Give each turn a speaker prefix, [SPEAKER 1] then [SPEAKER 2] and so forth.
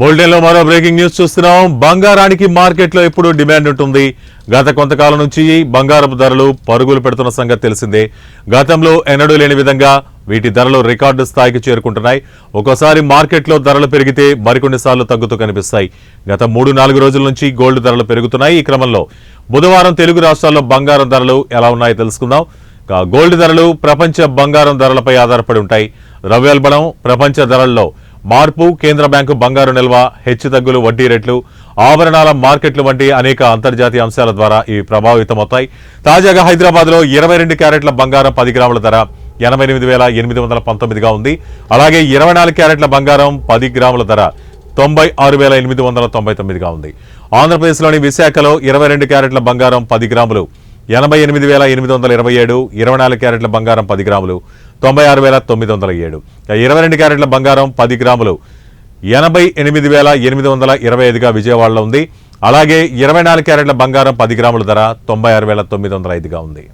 [SPEAKER 1] బులెటిన్లో మరో breaking news చూస్తున్నాం. బంగారానికి మార్కెట్లో ఎప్పుడు డిమాండ్ ఉంటుంది. గత కొంతకాలం నుంచి బంగారపు ధరలు పరుగులు పెడుతున్న సంగతి తెలిసిందే. గతంలో ఎన్నడూ లేని విధంగా వీటి ధరలు రికార్డు స్థాయికి చేరుకుంటున్నాయి. ఒక్కోసారి మార్కెట్లో ధరలు పెరిగితే మరికొన్నిసార్లు తగ్గుతూ కనిపిస్తాయి. గత 3-4 రోజుల నుంచి గోల్డ్ ధరలు పెరుగుతున్నాయి. ఈ క్రమంలో బుధవారం తెలుగు రాష్ట్రాల్లో బంగారం ధరలు ఎలా ఉన్నాయో తెలుసుకుందాం. గోల్డ్ ధరలు ప్రపంచ బంగారం ధరలపై ఆధారపడి ఉంటాయి. ద్రవ్యోల్బణం, ప్రపంచ ధరల్లో మార్పు, కేంద్ర బ్యాంకు బంగారు నిల్వ, హెచ్చుతగ్గులు, వడ్డీ రేట్లు, ఆభరణాల మార్కెట్లు వంటి అనేక అంతర్జాతీయ అంశాల ద్వారా ఇవి ప్రభావితమవుతాయి. తాజాగా హైదరాబాద్లో 22 క్యారెట్ల బంగారం 10 గ్రాముల ధర 88,819గా ఉంది. అలాగే 24 క్యారెట్ల బంగారం 10 గ్రాముల ధర 96,899గా ఉంది. ఆంధ్రప్రదేశ్లోని విశాఖలో 22 క్యారెట్ల బంగారం 10 గ్రాములు 88,827, 24 క్యారెట్ల బంగారం 10 గ్రాములు 96,907, 22 క్యారెట్ల బంగారం 10 గ్రాములు 88,825గా విజయవాడలో ఉంది. అలాగే 24 క్యారెట్ల బంగారం 10 గ్రాముల ధర 96,905గా ఉంది.